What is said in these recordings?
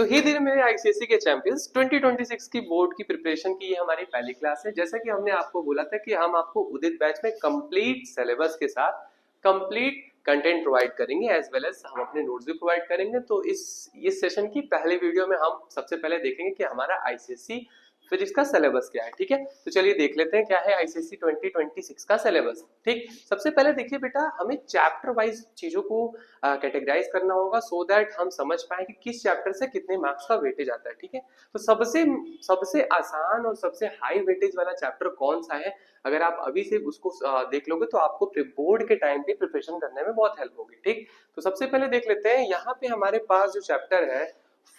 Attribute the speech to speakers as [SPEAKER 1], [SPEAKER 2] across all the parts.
[SPEAKER 1] तो ही दिन मेरे आईसीएसई के चैंपियंस 2026 की बोर्ड की प्रिपरेशन की ये हमारी पहली क्लास है। जैसा कि हमने आपको बोला था कि हम आपको उदित बैच में कंप्लीट सिलेबस के साथ कंप्लीट कंटेंट प्रोवाइड करेंगे, एज वेल एज हम अपने नोट्स भी प्रोवाइड करेंगे। तो इस सेशन की पहले वीडियो में हम सबसे पहले देखेंगे कि हमारा आईसीएसई फिजिक्स का सिलेबस क्या है। ठीक है, तो चलिए देख लेते हैं क्या है आईसीएसई 2026 का सिलेबस। ठीक, सबसे पहले देखिए बेटा, हमें चैप्टर वाइज चीजों को कैटेगराइज करना होगा सो दैट हम समझ पाए कि किस चैप्टर से कितने मार्क्स का वेटेज आता है। ठीक है, तो सबसे सबसे आसान और सबसे हाई वेटेज वाला चैप्टर कौन सा है, अगर आप अभी से उसको देख लोगे तो आपको बोर्ड के टाइम पे प्रिपरेशन करने में बहुत हेल्प होगी। ठीक, तो सबसे पहले देख लेते हैं, यहाँ पे हमारे पास जो चैप्टर है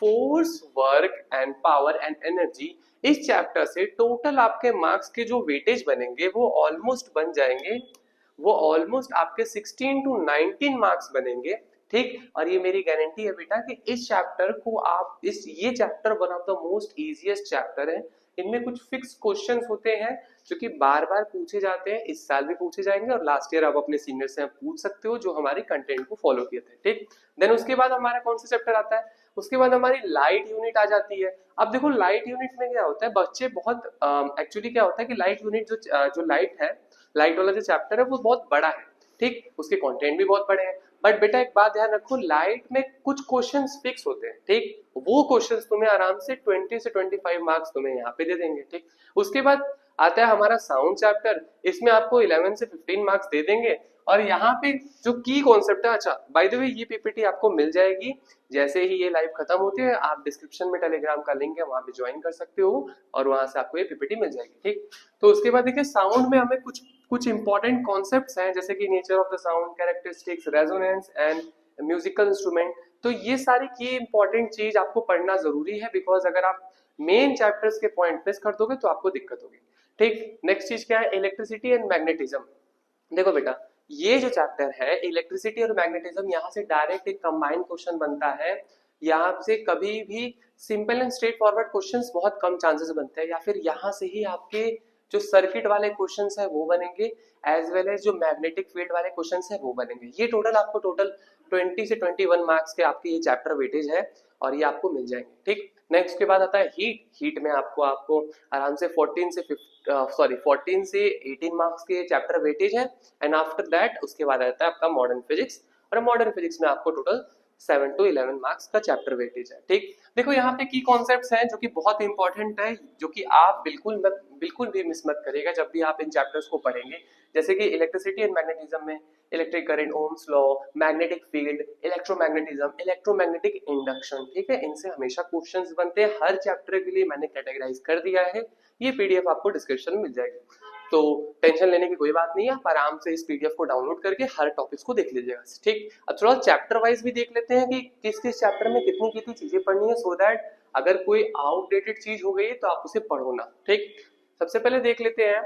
[SPEAKER 1] force work and power and energy, इस चैप्टर से टोटल आपके मार्क्स के जो वेटेज बनेंगे वो ऑलमोस्ट बन जाएंगे, वो ऑलमोस्ट आपके 16 टू 19 मार्क्स बनेंगे। ठीक, और ये मेरी गारंटी है बेटा कि इस चैप्टर को आप ये chapter one of the most easiest chapter है। इनमें कुछ फिक्स क्वेश्चंस होते हैं जो कि बार बार पूछे जाते हैं, इस साल भी पूछे जाएंगे और लास्ट ईयर आप अपने सीनियर से पूछ सकते हो जो हमारे कंटेंट को फॉलो किए थे। ठीक, देन उसके बाद हमारा कौन सा चैप्टर आता है, उसके बाद हमारी लाइट यूनिट आ जाती है। अब देखो लाइट यूनिट में क्या होता है, बच्चे बहुत एक्चुअली क्या होता है कि लाइट यूनिट जो लाइट है, लाइट वाला जो चैप्टर है वो बहुत बड़ा है। ठीक, उसके कंटेंट भी बहुत बड़े हैं, बट बेटा एक बात ध्यान रखो, लाइट में कुछ क्वेश्चंस फिक्स होते हैं। ठीक, वो क्वेश्चंस तुम्हें आराम से 20 से 25 मार्क्स तुम्हें यहाँ पे दे देंगे। ठीक, उसके बाद आता है हमारा साउंड चैप्टर, इसमें आपको 11 से 15 मार्क्स दे देंगे। और यहाँ पे जो की कॉन्सेप्ट है, अच्छा बाय द वे ये पीपीटी आपको मिल जाएगी जैसे ही ये लाइव खत्म होती है, आप डिस्क्रिप्शन में टेलीग्राम का लिंक है वहां पे ज्वाइन कर सकते हो और वहां से आपको ये पीपीटी मिल जाएगी। ठीक, तो उसके बाद देखिए साउंड में हमें कुछ कुछ इंपॉर्टेंट कॉन्सेप्ट्स हैं जैसे कि nature of the sound, characteristics, resonance and musical instrument. तो ये सारी की इंपॉर्टेंट चीज आपको पढ़ना जरूरी है, बिकॉज अगर आप मेन चैप्टर्स के पॉइंट मिस कर दोगे तो आपको दिक्कत होगी। ठीक, नेक्स्ट चीज क्या है, इलेक्ट्रिसिटी एंड मैग्नेटिज्म। देखो बेटा, ये जो चैप्टर है इलेक्ट्रिसिटी और मैग्नेटिज्म, यहाँ से डायरेक्ट एक कंबाइंड क्वेश्चन बनता है। यहाँ से कभी भी simple and straight forward questions बहुत कम चांसेस बनते हैं, या फिर यहाँ से ही आपके जो सर्किट वाले क्वेश्चंस है वो बनेंगे, एज वेल एज जो मैग्नेटिक फील्ड वाले क्वेश्चंस है वो बनेंगे। ये टोटल आपको टोटल 20 से 21 मार्क्स के आपके ये चैप्टर वेटेज है और ये आपको मिल जाएंगे। ठीक, नेक्स्ट के बाद आता है हीट। हीट में आपको आपको आराम से 14 से 18 मार्क्स के चैप्टर वेटेज है। एंड आफ्टर दैट उसके बाद आता है आपका मॉडर्न फिजिक्स, और मॉडर्न फिजिक्स में आपको टोटल 7 टू 11 मार्क्स का चैप्टर वेटेज है। ठीक, देखो यहाँ पे की कॉन्सेप्ट्स हैं जो कि बहुत इंपॉर्टेंट है, जो कि आप बिल्कुल भी मिस मत करिएगा जब भी आप इन चैप्टर्स को पढ़ेंगे। जैसे कि इलेक्ट्रिसिटी एंड मैग्नेटिज्म में electric current, Ohm's law, magnetic field, electromagnetism, electromagnetic induction. ठीक है, इनसे हमेशा क्वेश्चंस बनते हैं। हर चैप्टर के लिए मैंने कैटेगराइज कर दिया है, ये पीडीएफ आपको डिस्क्रिप्शन में मिल जाएगी, तो टेंशन लेने की कोई बात नहीं है। आप आराम से इस पीडीएफ को डाउनलोड करके हर टॉपिक्स को देख लीजिएगा। ठीक, अब थोड़ा चैप्टर वाइज भी देख लेते हैं कि किस किस चैप्टर में कितनी कितनी चीजें पढ़नी है, सो दैट अगर कोई आउटडेटेड चीज हो गई तो आप उसे पढ़ो ना। ठीक, सबसे पहले देख लेते हैं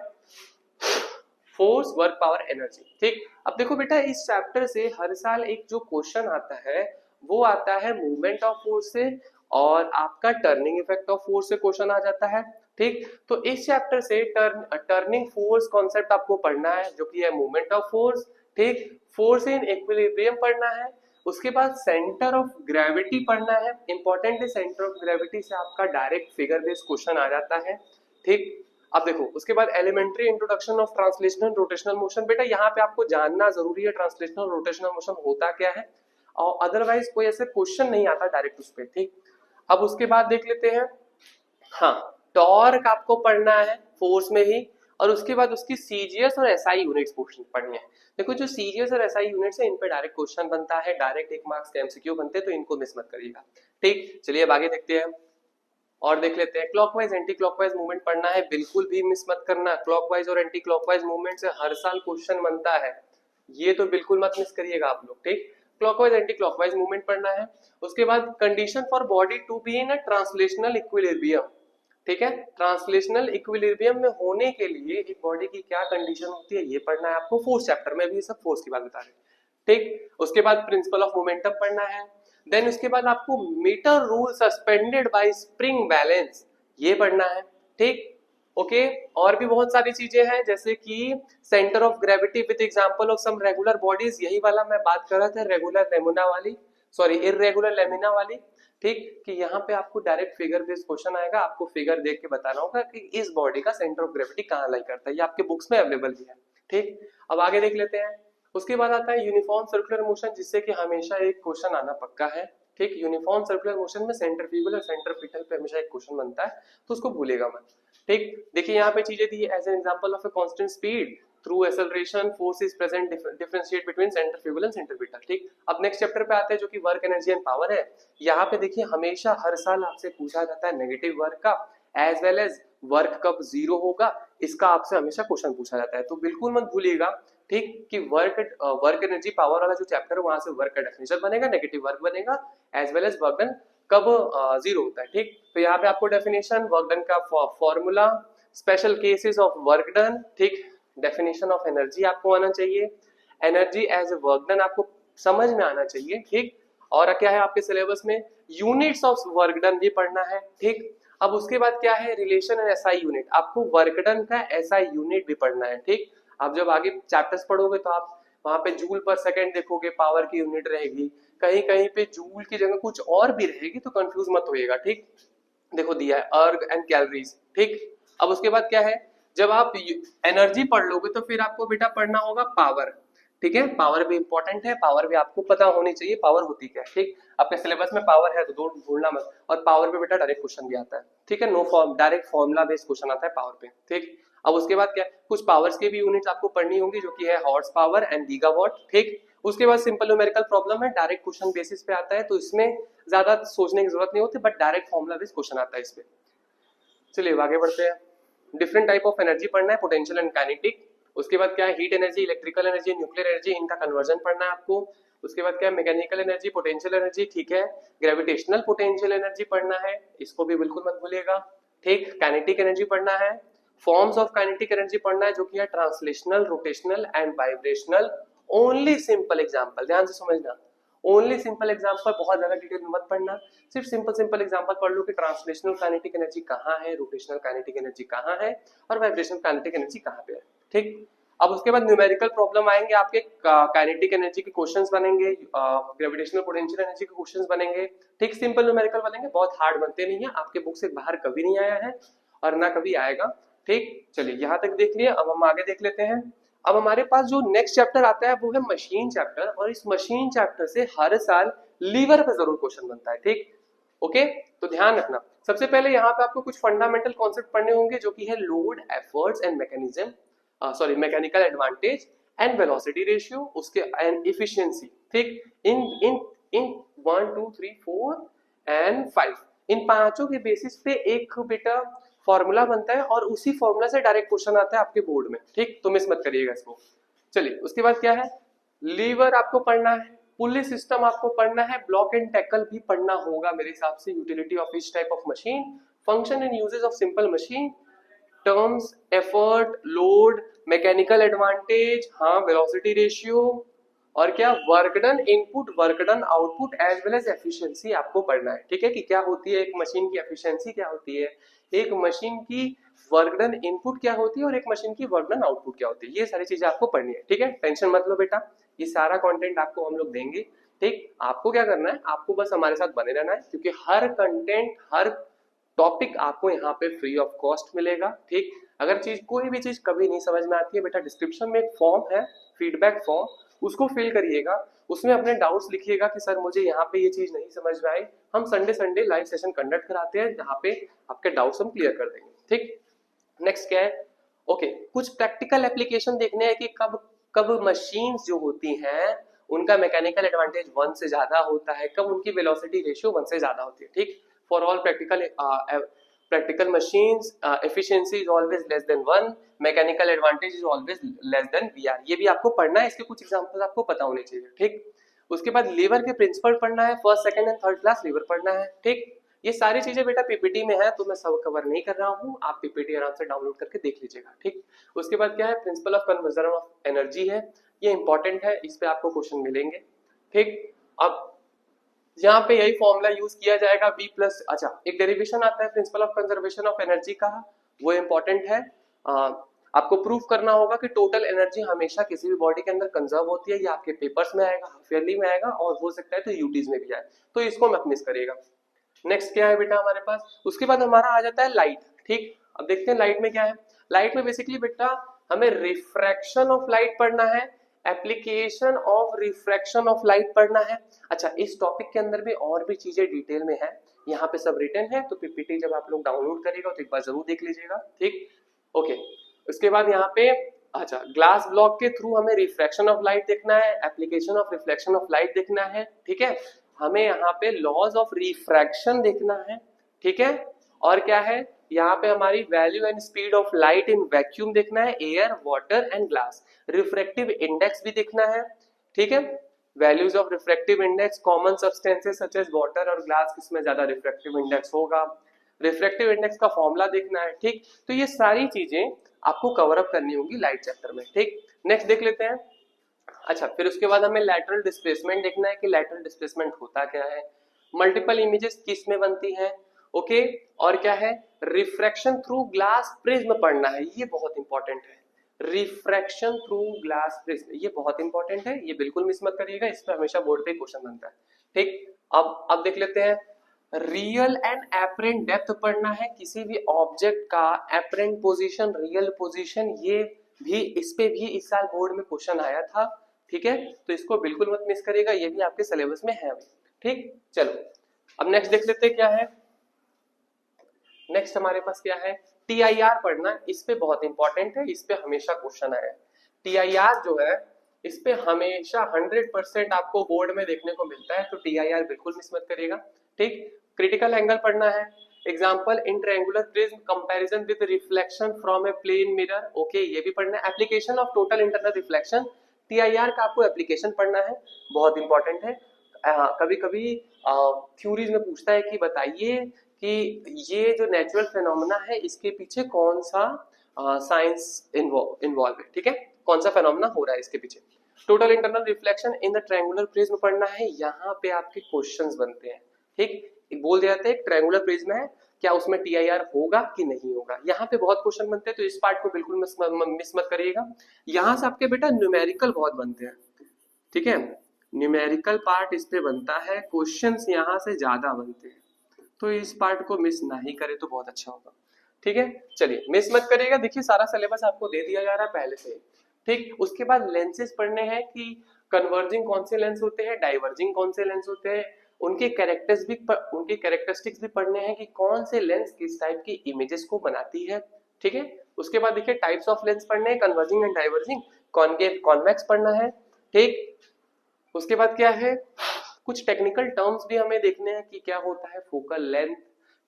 [SPEAKER 1] फोर्स वर्क पावर एनर्जी। ठीक, अब देखो बेटा, इस चैप्टर से हर साल एक जो क्वेश्चन आता है वो आता है मूवमेंट ऑफ फोर्स से, और आपका टर्निंग इफेक्ट ऑफ फोर्स से क्वेश्चन आ जाता है। ठीक, तो इस चैप्टर से टर्निंग फोर्स कॉन्सेप्ट आपको पढ़ना है जो कि है मूवमेंट ऑफ फोर्स। ठीक, फोर्स इन इक्विलिब्रियम पढ़ना है, उसके बाद सेंटर ऑफ ग्रेविटी पढ़ना है। इंपॉर्टेंट है, सेंटर ऑफ ग्रेविटी से आपका डायरेक्ट फिगर बेस्ड क्वेश्चन आ जाता है। ठीक, अब देखो उसके बाद elementary introduction of translational rotational motion. बेटा यहाँ पे आपको जानना जरूरी है ट्रांसलेशनल रोटेशनल मोशन होता क्या है, और अदरवाइज कोई ऐसे क्वेश्चन नहीं आता डायरेक्ट उस पर। ठीक, अब उसके बाद देख लेते हैं, हाँ टॉर्क आपको पढ़ना है फोर्स में ही, और उसके बाद उसकी सीजीएस और एसआई यूनिट्स पढ़नी है। देखो जो सीजीएस और एसआई यूनिट्स है इन पे डायरेक्ट क्वेश्चन बनता है, डायरेक्ट 1 मार्क्स के एमसीक्यू बनते हैं, तो इनको मिस मत करिएगा। ठीक, चलिए अब आगे देखते हैं और देख लेते हैं। क्लॉकवाइज एंटी क्लॉकवाइज मूवमेंट पढ़ना है, बिल्कुल भी मिस मत करना। क्लॉकवाइज और एंटी क्लॉकवाइज मूवमेंट से हर साल क्वेश्चन बनता है, ये तो बिल्कुल मत मिस करिएगा आप लोग। ठीक, क्लॉकवाइज एंटी क्लॉकवाइज मूवमेंट पढ़ना है। उसके बाद condition for body to be in a translational equilibrium. ठीक है, ट्रांसलेशनल इक्विलिब्रियम में होने के लिए एक बॉडी की क्या कंडीशन होती है ये पढ़ना है आपको। फोर्स चैप्टर में भी सब फोर्स की बात बता रहे हैं। ठीक, उसके बाद प्रिंसिपल ऑफ मोमेंटम पढ़ना है। देन उसके बाद आपको metre rule suspended by spring balance ये पढ़ना है। ठीक, ओके, और भी बहुत सारी चीजें हैं जैसे कि centre of gravity with example of some regular bodies, यही वाला मैं बात कर रहा था, रेगुलर लेमिना वाली, सॉरी इररेगुलर लेमिना वाली। ठीक, कि यहाँ पे आपको डायरेक्ट फिगर बेस्ड क्वेश्चन आएगा, आपको फिगर देख के बताना होगा कि इस बॉडी का सेंटर ऑफ ग्रेविटी कहाँ लाई करता है, ये आपके बुक्स में अवेलेबल भी है। ठीक, अब आगे देख लेते हैं। उसके बाद आता है यूनिफॉर्म सर्कुलर मोशन, जिससे कि हमेशा एक क्वेश्चन आना पक्का है। ठीक, यूनिफॉर्म सर्कुलर मोशन में सेंट्रीफ्यूगल और सेंट्रीपिटल पे हमेशा एक क्वेश्चन बनता है, तो उसको भूलेगा मत। ठीक, देखिए यहाँ पे चीजें दी है, as an example of a constant speed through acceleration force is present, differentiate between centrifugal and centripetal. ठीक, अब नेक्स्ट चैप्टर पे आते हैं जो कि वर्क एनर्जी एंड पावर है। यहाँ पे देखिए हमेशा हर साल आपसे पूछा जाता है नेगेटिव वर्क का, एज वेल एज वर्क कब जीरो होगा, इसका आपसे हमेशा क्वेश्चन पूछा जाता है, तो बिल्कुल मत भूलिएगा। ठीक, कि वर्क एनर्जी पावर वाला जो चैप्टर है वहां से वर्क का डेफिनेशन बनेगा, नेगेटिव वर्क बनेगा, as well as work done कब जीरो होता है। ठीक, तो यहाँ पे आपको डेफिनेशन, वर्क डन का formula, special cases of work done, ठीक, डेफिनेशन ऑफ एनर्जी आपको आना चाहिए, energy as a work done आपको समझ में आना चाहिए। ठीक, और क्या है आपके सिलेबस में, यूनिट्स ऑफ वर्क डन भी पढ़ना है। ठीक, अब उसके बाद क्या है, रिलेशन एंड एसआई यूनिट, आपको वर्क डन का एसआई यूनिट भी पढ़ना है। ठीक, आप जब आगे चैप्टर्स पढ़ोगे तो आप वहां पे जूल पर सेकंड देखोगे, पावर की यूनिट रहेगी, कहीं कहीं पे जूल की जगह कुछ और भी रहेगी, तो कंफ्यूज मत होइएगा। ठीक, देखो दिया है अर्ग एंड कैलोरीज। ठीक, अब उसके बाद क्या है, जब आप एनर्जी पढ़ लोगे तो फिर आपको बेटा पढ़ना होगा पावर। ठीक है, पावर भी इंपॉर्टेंट है, पावर भी आपको पता होनी चाहिए पावर होती क्या है। ठीक, आपके सिलेबस में पावर है तो भूलना मत, और पावर पे बेटा डायरेक्ट क्वेश्चन भी आता है। ठीक है, no form, direct formula based question आता है पावर पे। ठीक, अब उसके बाद क्या है, कुछ पावर्स के भी यूनिट्स आपको पढ़नी होंगी, जो कि है हॉर्स पावर एंड गीगावाट। ठीक, उसके बाद सिंपल न्यूमेरिकल प्रॉब्लम है, डायरेक्ट क्वेश्चन बेसिस पे आता है, तो इसमें ज्यादा सोचने की जरूरत नहीं होती, but direct formula based question आता है इसमें। चलिए आगे बढ़ते हैं। डिफरेंट टाइप ऑफ एनर्जी पढ़ना है, पोटेंशियल एंड काइनेटिक। उसके बाद क्या है, heat energy, electrical energy, nuclear energy, इनका कन्वर्जन पढ़ना है आपको। उसके बाद क्या है, मैकेनिकल एनर्जी, पोटेंशियल एनर्जी, ठीक है, ग्रेविटेशनल पोटेंशियल एनर्जी पढ़ना है, इसको भी बिल्कुल मत भूलिएगा। ठीक, काइनेटिक एनर्जी पढ़ना है, फॉर्म्स ऑफ काइनेटिक एनर्जी पढ़ना है, जो कि है translational, rotational and vibrational. Only simple example, ध्यान से समझना, ओनली सिंपल एग्जांपल, बहुत ज्यादा डिटेल में मत पढ़ना, सिर्फ सिंपल सिंपल एग्जांपल पढ़ लो कि ट्रांसलेशनल काइनेटिक एनर्जी कहाँ है, रोटेशनल काइनेटिक एनर्जी कहाँ है, और वाइब्रेशनल काइनेटिक एनर्जी कहाँ पे है। ठीक, अब उसके बाद न्यूमेरिकल प्रॉब्लम आएंगे आपके, काइनेटिक एनर्जी के क्वेश्चंस बनेंगे, ग्रेविटेशनल पोटेंशियल एनर्जी के क्वेश्चंस बनेंगे। ठीक, सिंपल न्यूमेरिकल बनेंगे, बहुत हार्ड बनते नहीं है, आपके बुक से बाहर कभी नहीं आया है और ना कभी आएगा। ठीक, चलिए यहाँ तक देख लिए, अब हम आगे देख लेते हैं। अब हमारे पास जो नेक्स्ट चैप्टर आता है वो है मशीन चैप्टर, और इस मशीन चैप्टर से हर साल लीवर पे जरूर क्वेश्चन बनता है। ठीक, ओके, तो ध्यान रखना। सबसे पहले यहाँ पे आपको कुछ फंडामेंटल कॉन्सेप्ट पढ़ने होंगे, जो कि है load, efforts and mechanism, sorry mechanical advantage and velocity ratio, उसके एंड एफिशिएंसी। ठीक, इन इन इन 1 2 3 4 एंड 5, इन पांचों के बेसिस पे एक बेटा फॉर्मूला बनता है, और उसी फॉर्मूला से डायरेक्ट क्वेश्चन आता है आपके बोर्ड में। ठीक, तो मिस मत करिएगा इसको। चलिए उसके बाद क्या है, लीवर आपको पढ़ना है, पुली सिस्टम आपको पढ़ना है, ब्लॉक एंड टैकल भी पढ़ना होगा मेरे हिसाब से, utility of each type of machine, function and uses of simple machine, terms, effort, load, mechanical advantage, हाँ वेलोसिटी रेशियो, और क्या work done input, work done output, as well as efficiency आपको पढ़ना है। ठीक है, कि क्या होती है एक मशीन की एफिशिएंसी, क्या होती है एक मशीन की वर्क डन इनपुट, क्या होती है और एक मशीन की वर्क डन आउटपुट क्या होती है, ये सारी चीजें आपको पढ़नी है। ठीक है, टेंशन मत लो बेटा, ये सारा कंटेंट आपको हम लोग देंगे। ठीक, आपको क्या करना है, आपको बस हमारे साथ बने रहना है, क्योंकि हर कंटेंट, हर टॉपिक आपको यहाँ पे फ्री ऑफ कॉस्ट मिलेगा। ठीक, अगर चीज कोई भी चीज कभी नहीं समझ में आती है बेटा, डिस्क्रिप्शन में एक फॉर्म है, फीडबैक फॉर्म, उसको फिल करिएगा, उसमें अपने डाउट्स लिखिएगा कि सर मुझे यहाँ पे ये चीज नहीं समझ में आई। हम Sunday Sunday live session conduct कराते हैं, जहाँ पे आपके डाउट्स हम क्लियर कर देंगे। ठीक, नेक्स्ट क्या है, ओके, कुछ प्रैक्टिकल एप्लीकेशन देखने हैं कि कब कब मशीन्स जो होती हैं उनका मैकेनिकल एडवांटेज 1 से ज्यादा होता है, कब उनकी वेलोसिटी रेशियो 1 से ज्यादा होती है। ठीक, for all practical machines efficiency is always less than 1, mechanical advantage is always less than VR, ये भी आपको पढ़ना है, इसके कुछ एग्जांपल्स आपको पता होने चाहिए। ठीक, उसके बाद लीवर के प्रिंसिपल पढ़ना है, first second and third class lever पढ़ना है। ठीक, ये सारी चीजें बेटा पीपीटी में है, तो मैं सब कवर नहीं कर रहा हूँ, आप पीपीटी आराम से डाउनलोड करके देख लीजिएगा। ठीक, उसके बाद क्या है, principle of conversion of energy है, ये इंपॉर्टेंट है, इस पे आपको क्वेश्चन मिलेंगे। ठीक, अब यहाँ पे यही फॉर्मूला यूज किया जाएगा V प्लस, अच्छा एक डेरिवेशन आता है principle of conservation of energy का, वो इंपॉर्टेंट है। आपको प्रूव करना होगा कि टोटल एनर्जी हमेशा किसी भी बॉडी के अंदर कंजर्व होती है, ये आपके पेपर्स में आएगा, हाफ ईयरली में आएगा, और हो सकता है तो यूटीज में भी आए, तो इसको मत मिस करिएगा। नेक्स्ट क्या है बेटा हमारे पास, उसके बाद हमारा आ जाता है लाइट। ठीक, अब देखते हैं लाइट में क्या है। लाइट में बेसिकली बेटा हमें रिफ्रैक्शन ऑफ लाइट पढ़ना है, application of refraction of light पढ़ना है। अच्छा, इस टॉपिक के अंदर भी और भी चीजें डिटेल में है, यहाँ पे सब रिटन है, तो पीपीटी जब आप लोग डाउनलोड करिएगा तो एक बार जरूर देख लीजिएगा। ठीक, ओके। उसके बाद यहाँ पे अच्छा, ग्लास ब्लॉक के थ्रू हमें रिफ्रैक्शन ऑफ लाइट देखना है, application of reflection of light देखना है। ठीक है, हमें यहाँ पे लॉज ऑफ रिफ्रैक्शन देखना है। ठीक है, और क्या है यहाँ पे हमारी value and speed of light in vacuum देखना है, air water and glass. Refractive index भी देखना है। ठीक है, values of refractive index, common substances such as water और ग्लास, किसमें ज्यादा रिफ्रैक्टिव इंडेक्स होगा, रिफ्रैक्टिव इंडेक्स का फॉर्मूला देखना है। ठीक, तो ये सारी चीजें आपको कवर अप करनी होगी लाइट चैप्टर में। ठीक, नेक्स्ट देख लेते हैं। अच्छा, फिर उसके बाद हमें लैटरल डिस्प्लेसमेंट देखना है कि लैटरल डिस्प्लेसमेंट होता क्या है, मल्टीपल इमेजेस किस में बनती हैं। ओके, और क्या है, रिफ्रैक्शन थ्रू ग्लास प्रिज्म पढ़ना है, ये बहुत इंपॉर्टेंट है। रिफ्रैक्शन थ्रू ग्लास प्रिज्म ये बहुत इंपॉर्टेंट है, ये बिल्कुल मिस मत करिएगा, इस पे हमेशा बोर्ड पे क्वेश्चन बनता है। ठीक, अब देख लेते हैं। रियल एंड एपरेंट डेप्थ पढ़ना है, किसी भी ऑब्जेक्ट का एपरेंट पोजीशन, रियल पोजीशन, ये भी इस पे भी इस साल बोर्ड में क्वेश्चन आया था। ठीक है, तो इसको बिल्कुल मत मिस करिएगा, ये भी आपके सिलेबस में है। ठीक, चलो अब नेक्स्ट देख लेते हैं क्या है। नेक्स्ट हमारे पास क्या है, टीआईआर पढ़ना, इस पे बहुत इंपॉर्टेंट है, इस पे हमेशा क्वेश्चन आया है। टीआईआर जो है इस पे हमेशा 100% आपको बोर्ड में देखने को मिलता है, तो टीआईआर बिल्कुल मिस मत करिएगा। ठीक, क्रिटिकल एंगल पढ़ना है, example in triangular prism comparison with reflection from a plane mirror. Okay, ये भी पढ़ना है। Application of total internal reflection, TIR का आपको एप्लीकेशन पढ़ना है, बहुत इंपॉर्टेंट है। कभी कभी थ्योरीज में पूछता है कि बताइए कि ये जो नेचुरल फेनोमेना है इसके पीछे कौन सा साइंस इन्वॉल्व है। ठीक है, कौन सा फेनोमेना हो रहा है इसके पीछे। Total internal reflection in the triangular prism पढ़ना है, यहाँ पे आपके क्वेश्चंस बनते हैं। ठीक, बोल दिया जाता है ट्रायंगुलर प्रिज्म है, क्या उसमें टीआईआर होगा कि नहीं होगा, यहाँ पे बहुत क्वेश्चन बनते हैं, तो इस पार्ट को बिल्कुल मिस मत करिएगा। यहाँ से आपके बेटा न्यूमेरिकल बहुत बनते हैं। ठीक है, न्यूमेरिकल पार्ट इस पे बनता है, क्वेश्चंस यहाँ से ज्यादा बनते हैं, तो इस पार्ट को मिस ना ही करे तो बहुत अच्छा होगा। ठीक है, चलिए मिस मत करिएगा, देखिए सारा सिलेबस आपको दे दिया जा रहा है पहले से। ठीक, उसके बाद लेंसेज पढ़ने हैं कि कन्वर्जिंग कौन से लेंस होते हैं, डाइवर्जिंग कौन से लेंस होते हैं, उनके कैरेक्टरिस्टिक्स भी पढ़ने हैं कि कौन से लेंस किस टाइप की इमेजेस को बनाती है। ठीक है, उसके बाद देखिए टाइप्स ऑफ लेंस पढ़ने हैं, converging and diverging, concave convex पढ़ना है। ठीक, उसके बाद क्या है, कुछ टेक्निकल टर्म्स भी हमें देखने हैं कि क्या होता है फोकल लेंथ,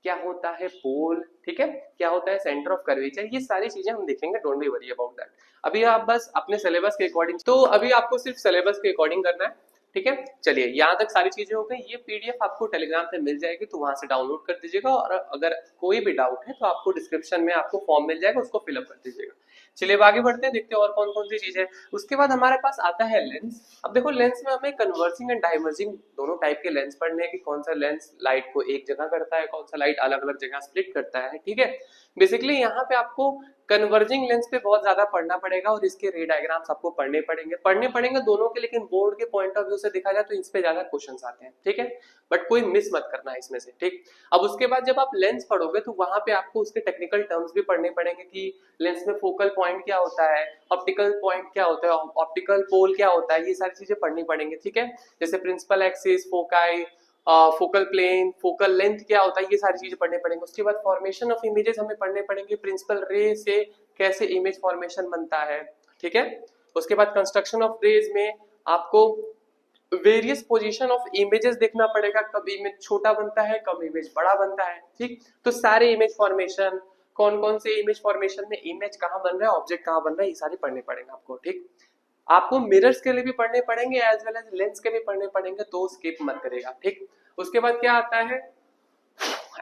[SPEAKER 1] क्या होता है पोल, ठीक है, क्या होता है सेंटर ऑफ कर्वेचर, ये सारी चीजें हम देखेंगे, don't be worry about that. अभी आप बस अपने सिलेबस के अकॉर्डिंग, तो अभी आपको सिर्फ सिलेबस के अकॉर्डिंग करना है। ठीक है, चलिए यहाँ तक सारी चीजें हो गई, ये पीडीएफ आपको टेलीग्राम पे मिल जाएगी, तो वहां से डाउनलोड कर दीजिएगा, और अगर कोई भी डाउट है तो आपको डिस्क्रिप्शन में आपको फॉर्म मिल जाएगा, उसको फिलअप कर दीजिएगा। चलिए अब आगे बढ़ते हैं, देखते हैं और कौन कौन सी चीजें। उसके बाद हमारे पास आता है लेंस। अब देखो लेंस में हमें कन्वर्जिंग एंड डाइवर्जिंग दोनों टाइप के लेंस पढ़ने हैं कि कौन सा लेंस लाइट को एक जगह करता है, कौन सा लाइट अलग अलग जगह स्प्लिट करता है। ठीक है, बेसिकली यहाँ पे आपको कन्वर्जिंग लेंस पे बहुत ज्यादा पढ़ना पड़ेगा, और इसके रे डायग्राम्स आपको पढ़ने पड़ेंगे दोनों के, लेकिन बोर्ड के पॉइंट ऑफ व्यू से देखा जाए तो इस पे ज्यादा क्वेश्चंस आते हैं। ठीक है, बट कोई मिस मत करना है इसमें से। ठीक, अब उसके बाद जब आप लेंस पढ़ोगे तो वहां पे आपको उसके टेक्निकल टर्म्स भी पढ़ने पड़ेंगे कि लेंस में फोकल पॉइंट क्या होता है, ऑप्टिकल पॉइंट क्या होता है, ऑप्टिकल पोल क्या होता है, ये सारी चीजें पढ़नी पड़ेंगी। ठीक है, जैसे principal axis, foci, focal plane, focal length क्या होता है, ये सारी चीजें पढ़ने पड़ेंगे। उसके बाद फॉर्मेशन ऑफ इमेजेस हमें पढ़ने पड़ेंगे, प्रिंसिपल रे से कैसे इमेज फॉर्मेशन बनता है। ठीक है, उसके बाद कंस्ट्रक्शन ऑफ रेज में आपको वेरियस पोजीशन ऑफ इमेजेस देखना पड़ेगा, कब इमेज छोटा बनता है, कब इमेज बड़ा बनता है। ठीक, तो सारे इमेज फॉर्मेशन, कौन कौन से इमेज फॉर्मेशन में इमेज कहाँ बन रहा है, ऑब्जेक्ट कहाँ बन रहा है, ये सारे पढ़ने पड़ेंगे आपको। ठीक, आपको मिरर्स के लिए भी पढ़ने पड़ेंगे एज वेल एज लेंस के भी पढ़ने पड़ेंगे, तो स्किप मत करेगा। ठीक, उसके बाद क्या आता है,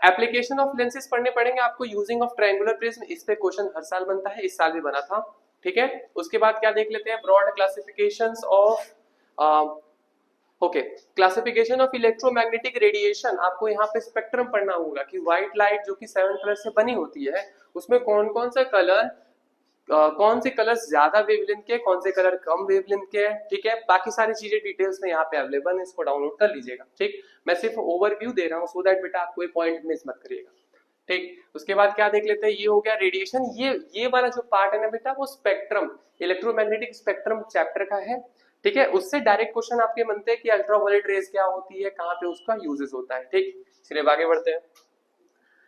[SPEAKER 1] एप्लीकेशन ऑफ लेंसेज पढ़ने पड़ेंगे आपको, यूजिंग ऑफ ट्रायंगुलर प्रिज्म, इस पे क्वेश्चन हर साल बनता है, इस साल भी बना था। ठीक है, उसके बाद क्या देख लेते हैं, broad classifications of okay, classification of electromagnetic radiation, आपको यहाँ पे स्पेक्ट्रम पढ़ना होगा कि व्हाइट लाइट जो कि 7 कलर से बनी होती है, उसमें कौन कौन सा कलर कौन से कलर्स ज्यादा वेवलेंथ के, कौन से कलर कम वेवलेंथ के हैं, ठीक है। बाकी सारी चीजें डिटेल्स में यहाँ पे अवेलेबल है, इसको डाउनलोड कर लीजिएगा, ठीक। मैं सिर्फ ओवरव्यू दे रहा हूँ सो दैट बेटा आप कोई पॉइंट मिस मत करिएगा, ठीक। उसके बाद क्या देख लेते हैं, ये हो गया रेडिएशन। ये वाला जो पार्ट है ना बेटा वो स्पेक्ट्रम, इलेक्ट्रोमैग्नेटिक स्पेक्ट्रम चैप्टर का है, ठीक है। उससे डायरेक्ट क्वेश्चन आपके बनते हैं कि अल्ट्रावायलेट रेज क्या होती है, कहाँ पे उसका यूजेस होता है, ठीक। चलिए आगे बढ़ते हैं।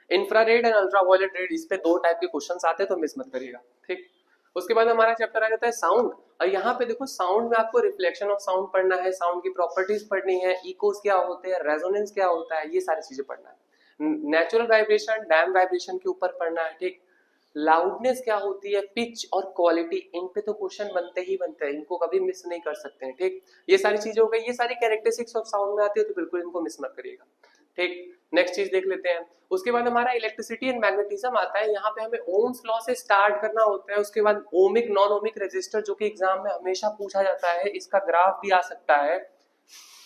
[SPEAKER 1] इंफ्रारेड एंड अल्ट्रावायलेट रेड, इस पे 2 टाइप के क्वेश्चंस आते हैं तो मिस मत करिएगा, ठीक। उसके बाद हमारा चैप्टर आ जाता है साउंड, और यहाँ पे देखो साउंड में आपको रिफ्लेक्शन ऑफ साउंड पढ़ना है, साउंड की प्रॉपर्टीज पढ़नी है, इकोस क्या होते हैं, रेजोनेंस क्या होता है, ये सारी चीजें पढ़ना है। नेचुरल वाइब्रेशन, डैम वाइब्रेशन के ऊपर पढ़ना है, ठीक। लाउडनेस क्या होती है, पिच और क्वालिटी, इन पे तो क्वेश्चन बनते ही बनते हैं, इनको कभी मिस नहीं कर सकते हैं, ठीक। ये सारी चीजें हो गई, ये सारी कैरेक्टरिस्टिक्स ऑफ साउंड में आती है तो बिल्कुल इनको मिस मत करिएगा, ठीक। नेक्स्ट चीज देख लेते हैं। उसके बाद हमारा इलेक्ट्रिसिटी एंड मैग्नेटिज्म आता है, यहाँ पे हमें ओम्स लॉ से स्टार्ट करना होता है। उसके बाद ओमिक नॉन ओमिक रेजिस्टर, जो कि एग्जाम में हमेशा पूछा जाता है, इसका ग्राफ भी आ सकता है,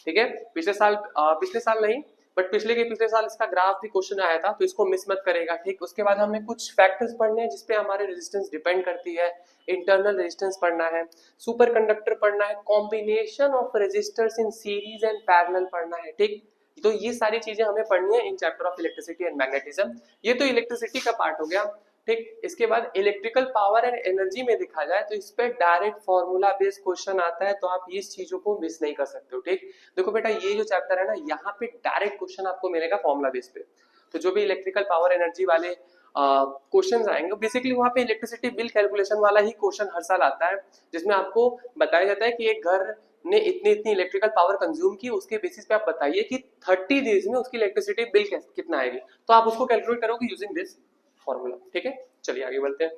[SPEAKER 1] ठीक है। पिछले साल नहीं बट पिछले साल इसका ग्राफ भी क्वेश्चन आया था, तो इसको मिस मत करेगा, ठीक। उसके बाद हमें कुछ फैक्टर्स पढ़ने हैं जिसपे हमारे रेजिस्टेंस डिपेंड करती है, इंटरनल रेजिस्टेंस पढ़ना है, सुपर कंडक्टर पढ़ना है, combination of resistors in series and parallel पढ़ना है, ठीक। तो ये सारी चीजें हमें पढ़नी है in chapter of electricity and magnetism. ये तो इलेक्ट्रिसिटी का पार्ट हो गया, ठीक। इसके बाद इलेक्ट्रिकल पावर एंड एनर्जी में देखा जाए तो इस पे डायरेक्ट फॉर्मूला बेस्ड क्वेश्चन आता है, तो आप इस चीजों को मिस नहीं कर सकते हो, ठीक। देखो बेटा ये जो चैप्टर है ना, यहाँ पे डायरेक्ट क्वेश्चन आपको मिलेगा फॉर्मूला बेस पे, तो जो भी इलेक्ट्रिकल पावर एनर्जी वाले क्वेश्चंस आएंगे, बेसिकली वहाँ पे इलेक्ट्रिसिटी बिल कैलकुलेशन वाला ही क्वेश्चन हर साल आता है, जिसमें आपको बताया जाता है कि एक घर ने इतनी इतनी इलेक्ट्रिकल पावर कंज्यूम की, उसके बेसिस पे आप बताइए कि 30 डेज में उसकी इलेक्ट्रिसिटी बिल कितना आएगी, तो आप उसको कैलकुलेट करोगे यूजिंग दिस फॉर्मूला, ठीक है। चलिए आगे बढ़ते हैं।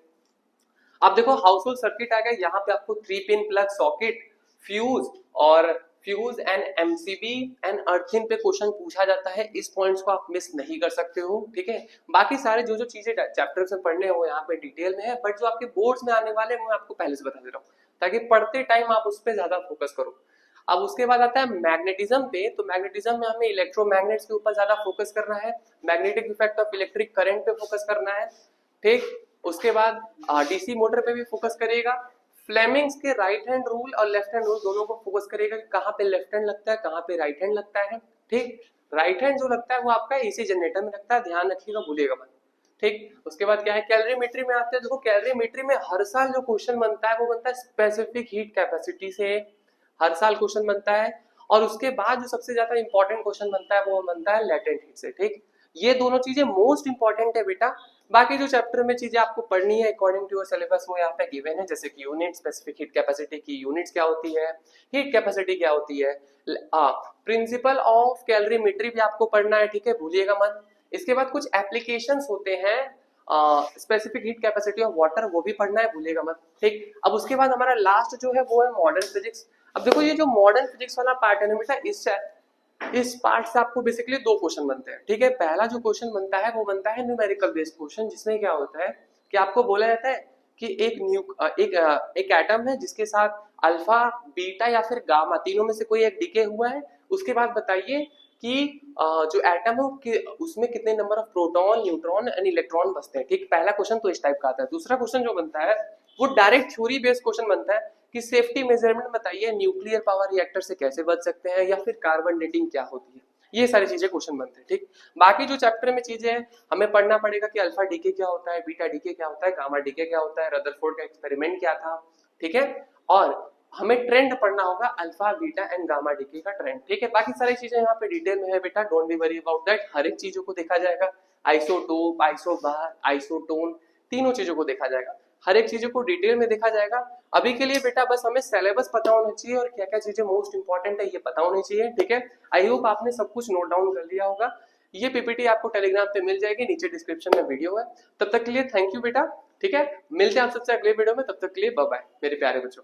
[SPEAKER 1] अब देखो हाउस होल्ड सर्किट आ गया, यहाँ पे आपको 3 pin plug socket, fuse and MCB and earthing पे क्वेश्चन पूछा जाता है, इस पॉइंट्स को आप मिस नहीं कर सकते हो, ठीक है। बाकी सारे जो जो चीजें चैप्टर से पढ़ने हैं वो यहाँ पे डिटेल में है, बट जो आपके बोर्ड्स में आने वाले हैं वो आपको पहले से बता दे रहा हूँ, ताकि पढ़ते टाइम आप उस पर ज्यादा फोकस करो। अब उसके बाद आता है मैग्नेटिज्म पे, तो मैग्नेटिज्म में हमें इलेक्ट्रोमैग्नेट्स के ऊपर ज्यादा फोकस करना है, magnetic effect of electric current पे फोकस करना है, ठीक। उसके बाद डीसी मोटर पे भी फोकस करेगा, फ्लेमिंग्स के राइट हैंड रूल और लेफ्ट हैंड रूल दोनों को फोकस करेगा कि कहाँ पे लेफ्ट हैंड लगता है, कहाँ पे राइट हैंड लगता है, ठीक। राइट हैंड जो लगता है वो आपका एसी जनरेटर में लगता है, ध्यान रखिएगा, भूलिएगा मत, ठीक। उसके बाद क्या है, कैलोरीमेट्री में आते हैं। देखो कैलोरीमेट्री में हर साल जो क्वेश्चन बनता है वो बनता है स्पेसिफिक हीट कैपेसिटी से, हर साल क्वेश्चन बनता है, और उसके बाद जो सबसे ज्यादा इंपॉर्टेंट क्वेश्चन बनता है वो बनता है लेटेंट हीट से, ठीक। ये दोनों चीजें मोस्ट इंपॉर्टेंट है बेटा। बाकी जो चैप्टर में चीजें आपको पढ़नी है अकॉर्डिंग टू योर सिलेबस वो यहाँ पे गिवन है, जैसे कि यूनिट, स्पेसिफिक हीट कैपेसिटी की यूनिट्स क्या होती है, हीट कैपेसिटी क्या होती है, प्रिंसिपल ऑफ कैलोरीमेट्री भी आपको पढ़ना है, ठीक है, भूलिएगा मत। इसके बाद कुछ एप्लीकेशंस होते हैं, specific heat capacity of water, वो भी पढ़ना है, भूलिएगा मत, ठीक। अब उसके बाद हमारा लास्ट जो है वो है मॉडर्न फिजिक्स। अब देखो ये जो मॉडर्न फिजिक्स वाला पार्ट है ना बेटा, इस पार्ट से आपको बेसिकली 2 क्वेश्चन बनते हैं, ठीक है। पहला जो क्वेश्चन बनता है वो बनता है न्यूमेरिकल बेस्ड क्वेश्चन, जिसमें क्या होता है कि आपको बोला जाता है कि एक एटम है जिसके साथ अल्फा, बीटा या फिर गामा तीनों में से कोई एक डिके हुआ है, उसके बाद बताइए कि जो एटम है उसमें कितने number of proton, neutron and electron बचते हैं, ठीक। पहला क्वेश्चन तो इस टाइप का आता है। दूसरा क्वेश्चन जो बनता है वो डायरेक्ट थ्योरी बेस्ड क्वेश्चन बनता है कि सेफ्टी मेजरमेंट बताइए, न्यूक्लियर पावर रिएक्टर से कैसे बच सकते हैं, या फिर कार्बन डेटिंग क्या होती है, ये सारी चीजें क्वेश्चन बनते हैं, ठीक। बाकी जो चैप्टर में चीजें हैं हमें पढ़ना पड़ेगा कि अल्फा डीके क्या होता है, बीटा डीके क्या होता है, गामा डीके क्या होता है, रदरफोर्ड का एक्सपेरिमेंट क्या था, ठीक है। और हमें ट्रेंड पढ़ना होगा alpha, beta and gamma decay का ट्रेंड, ठीक है। बाकी सारी चीजें यहाँ पे डिटेल में है बेटा, don't be worry about that, हर एक चीजों को देखा जाएगा, आइसोटोप, आइसोबार, आइसोटोन, तीनों चीजों को देखा जाएगा, हर एक चीजों को डिटेल में देखा जाएगा। अभी के लिए बेटा बस हमें सिलेबस पता होना चाहिए और क्या क्या चीजें मोस्ट इंपॉर्टेंट है ये पता होनी चाहिए, ठीक है। आई होप आपने सब कुछ नोट डाउन कर लिया होगा। ये पीपीटी आपको टेलीग्राम पे मिल जाएगी, नीचे डिस्क्रिप्शन में वीडियो है। तब तक के लिए थैंक यू बेटा, ठीक है। मिलते हैं आप सबसे अगले वीडियो में, तब तक के लिए बाय बाय मेरे प्यारे बच्चों।